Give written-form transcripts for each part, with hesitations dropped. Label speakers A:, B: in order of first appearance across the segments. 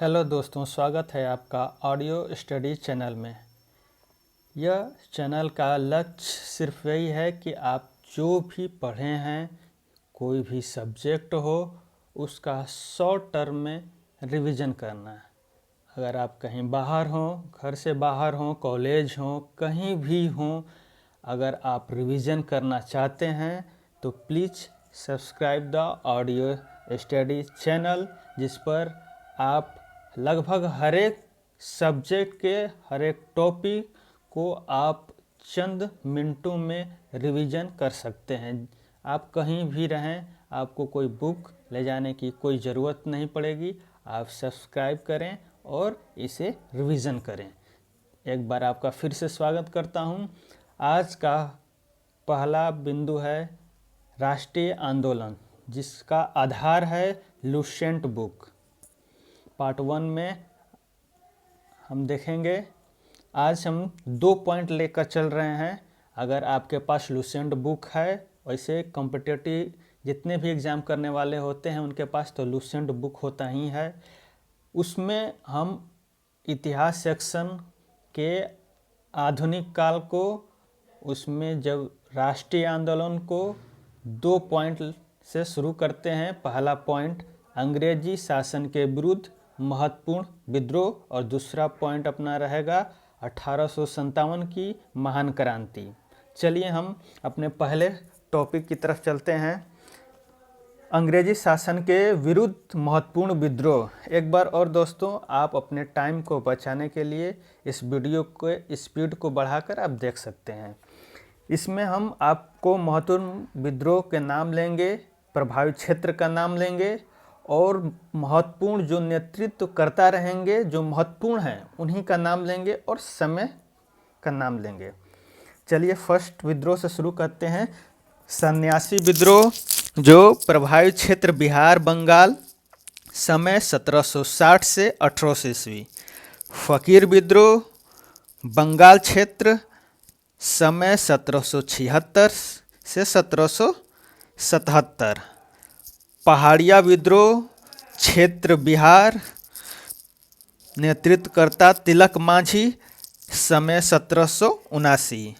A: Hello दोस्तों, स्वागत है आपका ऑडियो स्टडी चैनल में। यह चैनल का लक्ष्य सिर्फ यही है कि आप जो भी पढ़े हैं, कोई भी सब्जेक्ट हो, उसका शॉर्ट टर्म में रिवीजन करना है। अगर आप कहीं बाहर हों, घर से बाहर हों, कॉलेज हों, कहीं भी हों, अगर आप रिवीजन करना चाहते हैं तो please subscribe the audio study channel, जिस पर आप लगभग हर एक सब्जेक्ट के हर एक टॉपिक को आप चंद मिनटों में रिवीजन कर सकते हैं। आप कहीं भी रहें, आपको कोई बुक ले जाने की कोई ज़रूरत नहीं पड़ेगी। आप सब्सक्राइब करें और इसे रिवीजन करें। एक बार आपका फिर से स्वागत करता हूं। आज का पहला बिंदु है राष्ट्रीय आंदोलन, जिसका आधार है लुसेंट बुक। पार्ट 1 में हम देखेंगे। आज हम 2 पॉइंट लेकर चल रहे हैं। अगर आपके पास लुसेंट बुक है, वैसे कॉम्पिटिटिव जितने भी एग्ज़ाम करने वाले होते हैं उनके पास तो लुसेंट बुक होता ही है। उसमें हम इतिहास सेक्शन के आधुनिक काल को, उसमें जब राष्ट्रीय आंदोलन को 2 पॉइंट से शुरू करते हैं। पहला पॉइंट अंग्रेजी शासन के विरुद्ध महत्वपूर्ण विद्रोह और दूसरा पॉइंट अपना रहेगा 1857 की महान क्रांति। चलिए हम अपने पहले टॉपिक की तरफ चलते हैं। अंग्रेजी शासन के विरुद्ध महत्वपूर्ण विद्रोह। एक बार और दोस्तों, आप अपने टाइम को बचाने के लिए इस वीडियो के स्पीड को बढ़ाकर आप देख सकते हैं। इसमें हम आपको महत्वपूर्ण विद्रोह के नाम लेंगे, प्रभावित क्षेत्र का नाम लेंगे और महत्वपूर्ण जो नेतृत्व करता रहेंगे, जो महत्वपूर्ण हैं, उन्हीं का नाम लेंगे और समय का नाम लेंगे। चलिए फर्स्ट विद्रोह से शुरू करते हैं। सन्यासी विद्रोह, जो प्रभावित क्षेत्र बिहार बंगाल, समय 1760 से 1800 ईस्वी। फकीर विद्रोह, बंगाल क्षेत्र, समय 1776 से 1777। पहाड़िया विद्रोह, क्षेत्र बिहार, नेतृत्वकर्ता तिलक मांझी, समय 1779।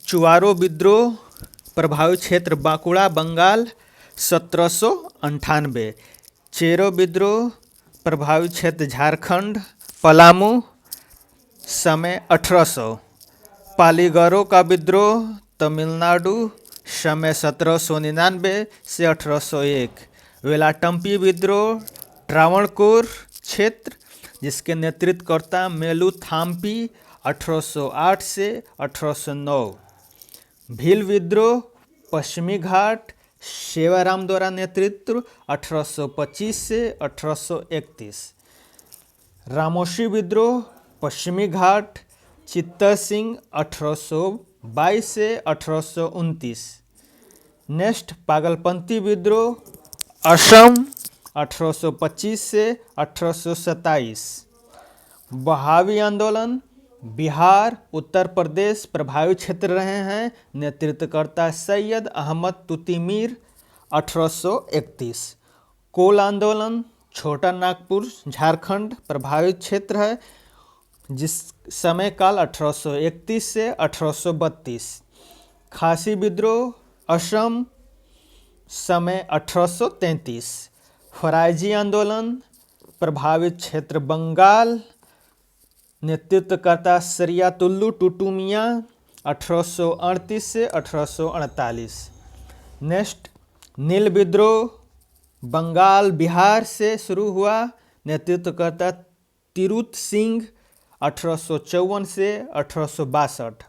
A: चुवारो विद्रोह, प्रभावित क्षेत्र बांकुड़ा बंगाल, 1798। चेरो विद्रोह, प्रभावित क्षेत्र झारखंड पलामू, समय 1800। पालीगरों का विद्रोह, तमिलनाडु, समय 1799 से 1801। वेलाटम्पी विद्रोह, ट्रावणकोर क्षेत्र, जिसके नेतृत्वकर्ता मेलुथाम्पी, 1808 से 1809। भील विद्रोह, पश्चिमी घाट, सेवाराम द्वारा नेतृत्व, 1825 से 1831। रामोशी विद्रोह, पश्चिमी घाट, चित्तर सिंह, 1822 से 1829। नेक्स्ट पागलपंती विद्रोह, असम, 1825 से 1827। बहावी आंदोलन, बिहार उत्तर प्रदेश प्रभावित क्षेत्र रहे हैं, नेतृत्वकर्ता सैयद अहमद तुतीमीर, 1831। कोल आंदोलन, छोटा नागपुर झारखंड प्रभावित क्षेत्र है, जिस समय काल 1831 से 1832। खासी विद्रोह, असम, समय 1833। फराइजी आंदोलन, प्रभावित क्षेत्र बंगाल, नेतृत्वकर्ता सरियातुल्लू टुटू मियाँ, 1838 से 1848। नेक्स्ट नील विद्रोह, बंगाल बिहार से शुरू हुआ, नेतृत्वकर्ता तिरुत सिंह, 1854 से 1862।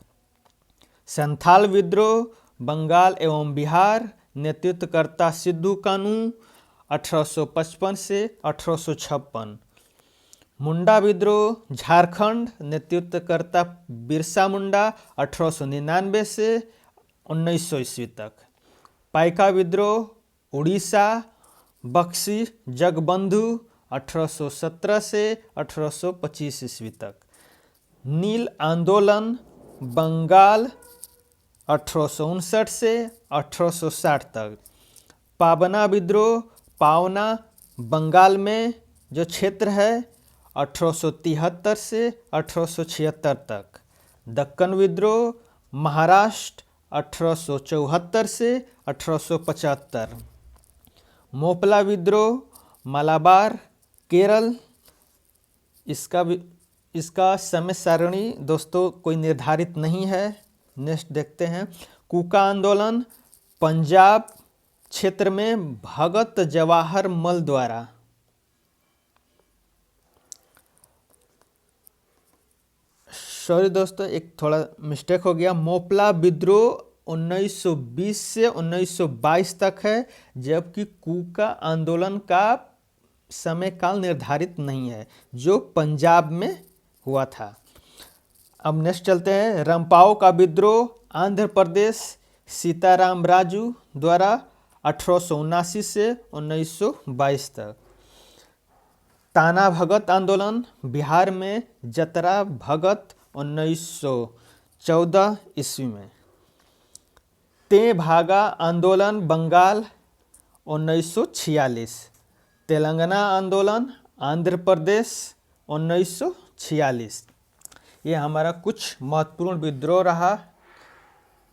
A: संथाल विद्रोह, बंगाल एवं बिहार, नेतृत्वकर्ता सिद्धू कानू, 1855 से 1856। मुंडा विद्रोह, झारखंड, नेतृत्वकर्ता बिरसा मुंडा, 1899 से 1900 ईस्वी तक। पाइका विद्रोह, उड़ीसा, बक्सी जगबंधु, 1817 से 1825 ईस्वी तक। नील आंदोलन, बंगाल, 1859 से 1860 तक। पावना विद्रोह, पावना, बंगाल में जो क्षेत्र है 1873 से 1876 तक। दक्कन विद्रोह महाराष्ट्र 1874 से 1875। मोपला विद्रोह मलाबार केरल। इसका समय सारणी दोस्तों कोई निर्धारित नहीं है। नेक्स्ट देखते हैं। कूका आंदोलन पंजाब क्षेत्र में भगत जवाहर मल द्वारा। सॉरी दोस्तों, एक थोड़ा मिस्टेक हो गया। मोपला विद्रोह 1920 से 1922 तक है, जबकि कूका आंदोलन का समय काल निर्धारित नहीं है, जो पंजाब में हुआ था। अब नेक्स्ट चलते हैं। रंपाओ का विद्रोह आंध्र प्रदेश सीताराम राजू द्वारा 1879 से 1922 तक। ताना भगत आंदोलन बिहार में जतरा भगत 1914 ईस्वी में। ते भागा आंदोलन बंगाल 1946। तेलंगाना आंदोलन आंध्र प्रदेश 1946। ये हमारा कुछ महत्वपूर्ण विद्रोह रहा।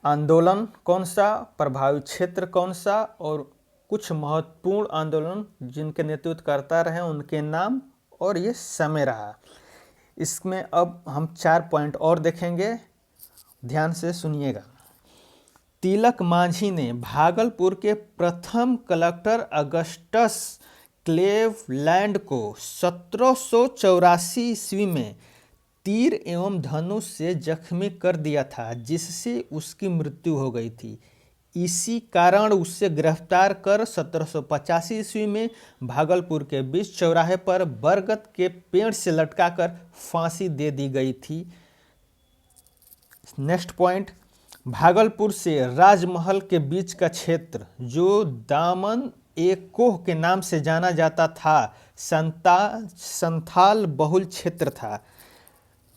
A: आंदोलन कौन सा, प्रभावित क्षेत्र कौन सा, और कुछ महत्वपूर्ण आंदोलन जिनके नेतृत्व करता रहे उनके नाम और ये समय रहा। इसमें अब हम 4 पॉइंट और देखेंगे, ध्यान से सुनिएगा। तिलक मांझी ने भागलपुर के प्रथम कलेक्टर अगस्टस क्लेवलैंड को 1784 ईस्वी में तीर एवं धनुष से जख्मी कर दिया था, जिससे उसकी मृत्यु हो गई थी। इसी कारण उसे गिरफ्तार कर 1785 ईस्वी में भागलपुर के बीच चौराहे पर बरगद के पेड़ से लटकाकर फांसी दे दी गई थी। Next point. भागलपुर से राजमहल के बीच का क्षेत्र, जो दामन ए कोह के नाम से जाना जाता था, संथाल बहुल क्षेत्र था।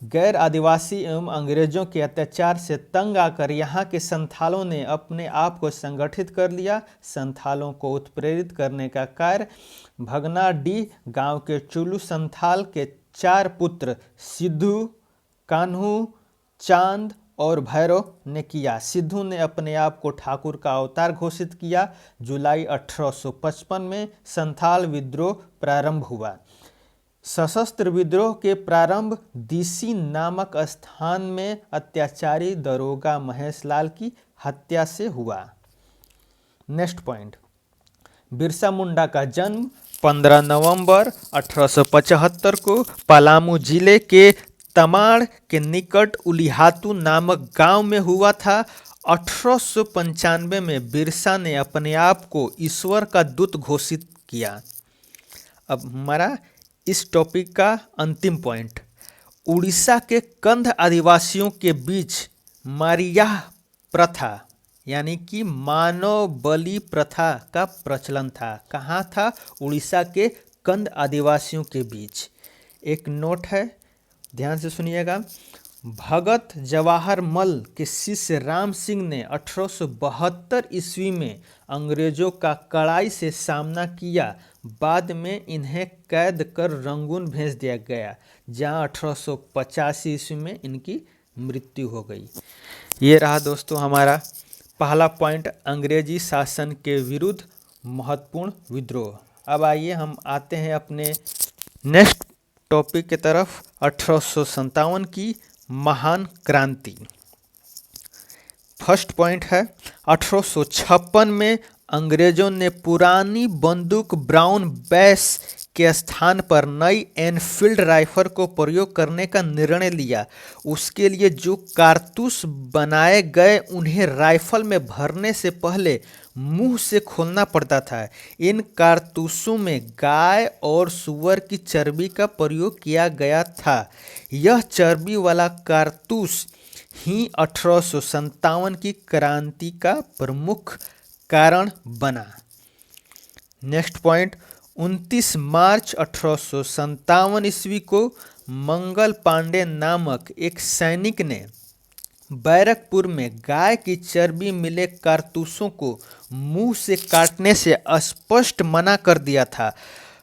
A: गैर आदिवासी एवं अंग्रेजों के अत्याचार से तंग आकर यहाँ के संथालों ने अपने आप को संगठित कर लिया। संथालों को उत्प्रेरित करने का कार्य भगनाडीह गांव के चुलू संथाल के 4 पुत्र सिद्धू, कान्हू, चांद और भैरव ने किया। सिद्धू ने अपने आप को ठाकुर का अवतार घोषित किया। जुलाई 1855 में संथाल विद्रोह प्रारंभ हुआ। सशस्त्र विद्रोह के प्रारंभ दिसी नामक स्थान में अत्याचारी दरोगा महेश लाल की हत्या से हुआ। Next point. बिरसा मुंडा का जन्म 15 नवंबर 1875 को पलामू जिले के तमाड़ के निकट उलिहातू नामक गांव में हुआ था। 1895 में बिरसा ने अपने आप को ईश्वर का दूत घोषित किया। अब हमारा इस टॉपिक का अंतिम पॉइंट। उड़ीसा के कंध आदिवासियों के बीच मारियाह प्रथा यानी कि मानव बलि प्रथा का प्रचलन था। कहाँ था? उड़ीसा के कंध आदिवासियों के बीच। एक नोट है, ध्यान से सुनिएगा। भगत जवाहर मल के शिष्य राम सिंह ने 1872 ईस्वी में अंग्रेजों का कड़ाई से सामना किया। बाद में इन्हें कैद कर रंगून भेज दिया गया, जहां 1885 ईस्वी में इनकी मृत्यु हो गई। ये रहा दोस्तों हमारा पहला पॉइंट, अंग्रेजी शासन के विरुद्ध महत्वपूर्ण विद्रोह। अब आइए हम आते हैं अपने नेक्स्ट टॉपिक की तरफ, 1857 की महान क्रांति। फर्स्ट पॉइंट है, 1856 में अंग्रेजों ने पुरानी बंदूक ब्राउन बैस के स्थान पर नई एनफील्ड राइफल को प्रयोग करने का निर्णय लिया। उसके लिए जो कारतूस बनाए गए उन्हें राइफल में भरने से पहले मुंह से खोलना पड़ता था। इन कारतूसों में गाय और सूअर की चर्बी का प्रयोग किया गया था। यह चर्बी वाला कारतूस ही 1857 की क्रांति का प्रमुख कारण बना। नेक्स्ट पॉइंट, 29 मार्च 1857 ईस्वी को मंगल पांडे नामक एक सैनिक ने बैरकपुर में गाय की चर्बी मिले कारतूसों को मुंह से काटने से स्पष्ट मना कर दिया था।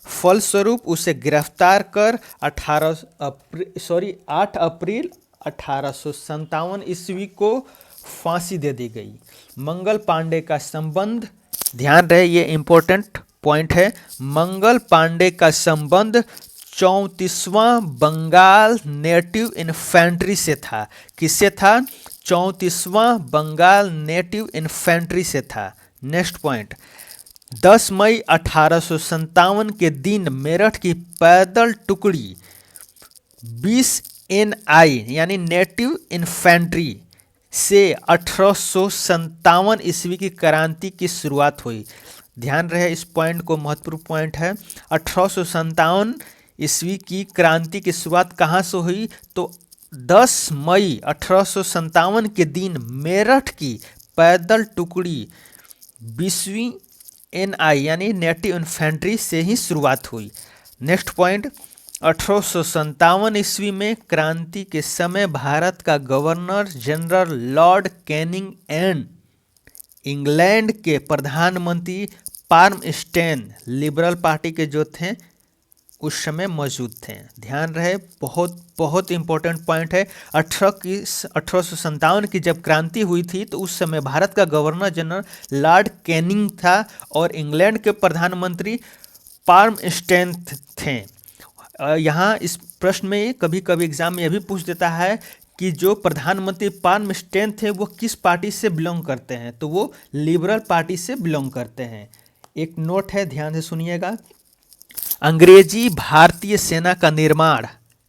A: फलस्वरूप उसे गिरफ्तार कर 8 अप्रैल 1857 ईस्वी को फांसी दे दी गई। मंगल पांडे का संबंध, ध्यान रहे ये इम्पोर्टेंट पॉइंट है, मंगल पांडे का संबंध 34वां बंगाल नेटिव इन्फेंट्री से था। किससे था? 34वां बंगाल नेटिव इन्फेंट्री से था। नेक्स्ट पॉइंट, 10 मई 1857 के दिन मेरठ की पैदल टुकड़ी 20 NI यानी नेटिव इन्फेंट्री से 1857 ईस्वी की क्रांति की शुरुआत हुई। ध्यान रहे इस पॉइंट को, महत्वपूर्ण पॉइंट है। 1857 ईस्वी की क्रांति की शुरुआत कहाँ से हुई? तो 10 मई 1857 के दिन मेरठ की पैदल टुकड़ी 20वीं NI यानी नेटिव इन्फेंट्री से ही शुरुआत हुई। नेक्स्ट पॉइंट, 1857 ईस्वी में क्रांति के समय भारत का governor general Lord Canning and England के प्रधानमंत्री पाल्मस्टोन लिबरल पार्टी के जो थे उस समय मौजूद थे। ध्यान रहे, बहुत बहुत इंपॉर्टेंट पॉइंट है। 1857 की जब क्रांति हुई थी तो उस समय भारत का गवर्नर जनरल लॉर्ड कैनिंग था और इंग्लैंड के प्रधानमंत्री पाल्मस्टोन थे। यहाँ इस प्रश्न में कभी कभी एग्जाम में यह भी पूछ देता है कि जो प्रधानमंत्री पाल्मस्टोन थे वो किस पार्टी से बिलोंग करते हैं, तो वो लिबरल पार्टी से बिलोंग करते हैं। एक नोट है, ध्यान से सुनिएगा। अंग्रेजी भारतीय सेना का निर्माण,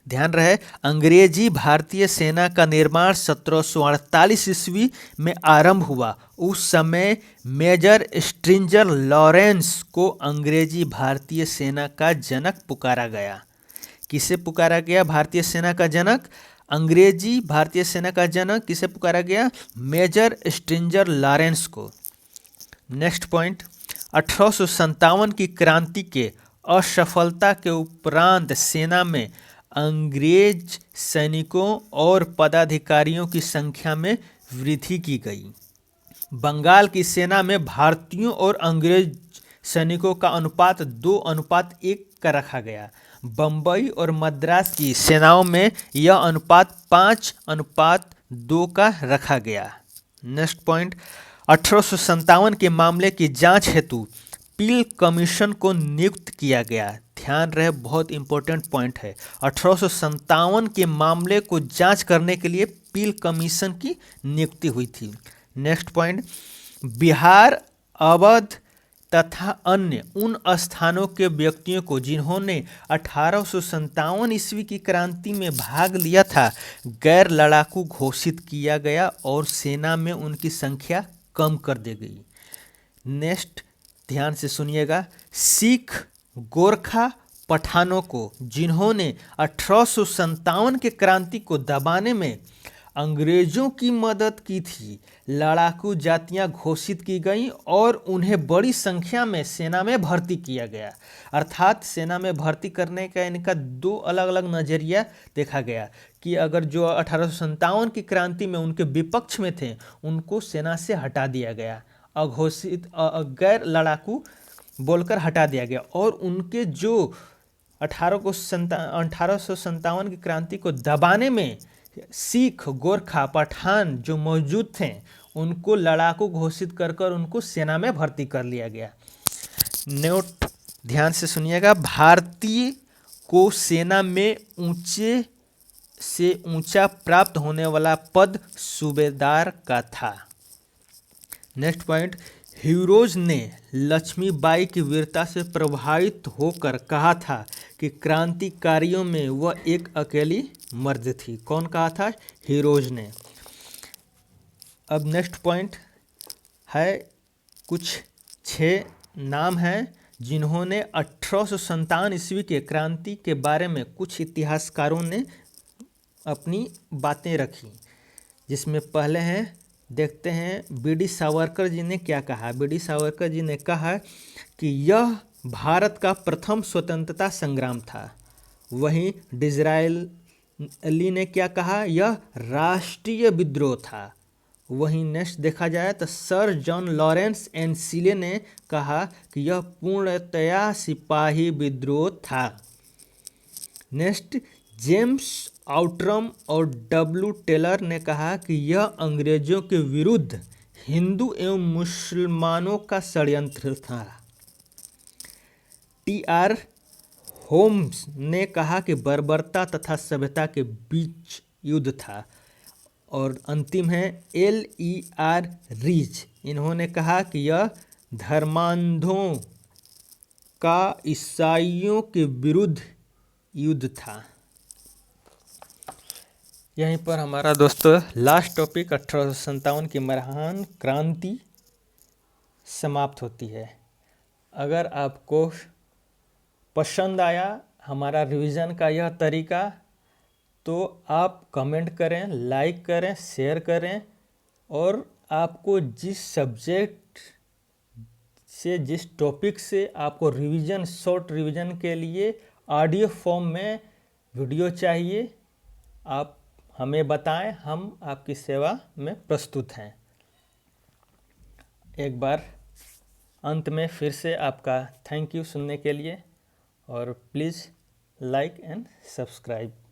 A: ध्यान रहे, अंग्रेजी भारतीय सेना का निर्माण 1748 ईस्वी में आरंभ हुआ। उस समय मेजर स्ट्रिंजर लॉरेंस को अंग्रेजी भारतीय सेना का जनक पुकारा गया। किसे पुकारा गया? भारतीय सेना का जनक, अंग्रेजी भारतीय सेना का जनक किसे पुकारा गया? मेजर स्ट्रिंजर लॉरेंस को। नेक्स्ट पॉइंट, 1857 की क्रांति के असफलता के उपरांत सेना में अंग्रेज सैनिकों और पदाधिकारियों की संख्या में वृद्धि की गई। बंगाल की सेना में भारतीयों और अंग्रेज सैनिकों का अनुपात 2:1 का रखा गया। बम्बई और मद्रास की सेनाओं में यह अनुपात 5:2 का रखा गया। नेक्स्ट पॉइंट, 1857 के मामले की जांच हेतु पील कमीशन को नियुक्त किया गया। ध्यान रहे, बहुत इंपॉर्टेंट पॉइंट है। 1857 के मामले को जांच करने के लिए पील कमीशन की नियुक्ति हुई थी। नेक्स्ट पॉइंट, बिहार, अवध तथा अन्य उन स्थानों के व्यक्तियों को जिन्होंने 1857 ईस्वी की क्रांति में भाग लिया था गैर लड़ाकू घोषित किया गया और सेना में उनकी संख्या कम कर दी गई। नेक्स्ट ध्यान से सुनिएगा, सिख, गोरखा, पठानों को जिन्होंने 1857 के क्रांति को दबाने में अंग्रेजों की मदद की थी, लड़ाकू जातियां घोषित की गईं और उन्हें बड़ी संख्या में सेना में भर्ती किया गया। अर्थात सेना में भर्ती करने का इनका 2 अलग अलग नज़रिया देखा गया कि अगर जो 1857 की क्रांति में उनके विपक्ष में थे उनको सेना से हटा दिया गया, अघोषित गैर लड़ाकू बोलकर हटा दिया गया, और उनके जो 1857 की क्रांति को दबाने में सिख, गोरखा, पठान जो मौजूद थे उनको लड़ाकू घोषित कर उनको सेना में भर्ती कर लिया गया। नोट ध्यान से सुनिएगा, भारतीय को सेना में ऊंचे से ऊंचा प्राप्त होने वाला पद सूबेदार का था। नेक्स्ट पॉइंट, हीरोज ने लक्ष्मीबाई की वीरता से प्रभावित होकर कहा था कि क्रांतिकारियों में वह एक अकेली मर्द थी। कौन कहा था? हीरोज ने। अब नेक्स्ट पॉइंट है, कुछ 6 नाम हैं जिन्होंने 1857 ईस्वी के क्रांति के बारे में कुछ इतिहासकारों ने अपनी बातें रखी, जिसमें पहले हैं, देखते हैं B.D. सावरकर जी ने क्या कहा। B.D. सावरकर जी ने कहा कि यह भारत का प्रथम स्वतंत्रता संग्राम था। वहीं डिज़रायली ने क्या कहा? यह राष्ट्रीय विद्रोह था। वहीं नेक्स्ट देखा जाए तो सर जॉन लॉरेंस एनसीले ने कहा कि यह पूर्णतया सिपाही विद्रोह था। नेक्स्ट जेम्स आउट्रम और डब्ल्यू टेलर ने कहा कि यह अंग्रेजों के विरुद्ध हिंदू एवं मुसलमानों का षड्यंत्र था। टी.आर. होम्स ने कहा कि बर्बरता तथा सभ्यता के बीच युद्ध था। और अंतिम है L.E.R. रीच, इन्होंने कहा कि यह धर्मांधों का ईसाइयों के विरुद्ध युद्ध था। यहीं पर हमारा दोस्तों लास्ट टॉपिक 1857 की महान क्रांति समाप्त होती है। अगर आपको पसंद आया हमारा रिवीजन का यह तरीका तो आप कमेंट करें, लाइक करें, शेयर करें और आपको जिस सब्जेक्ट से, जिस टॉपिक से आपको रिवीजन, शॉर्ट रिवीजन के लिए ऑडियो फॉर्म में वीडियो चाहिए, आप हमें बताएं, हम आपकी सेवा में प्रस्तुत हैं। एक बार अंत में फिर से आपका थैंक यू सुनने के लिए और प्लीज़ लाइक एंड सब्सक्राइब।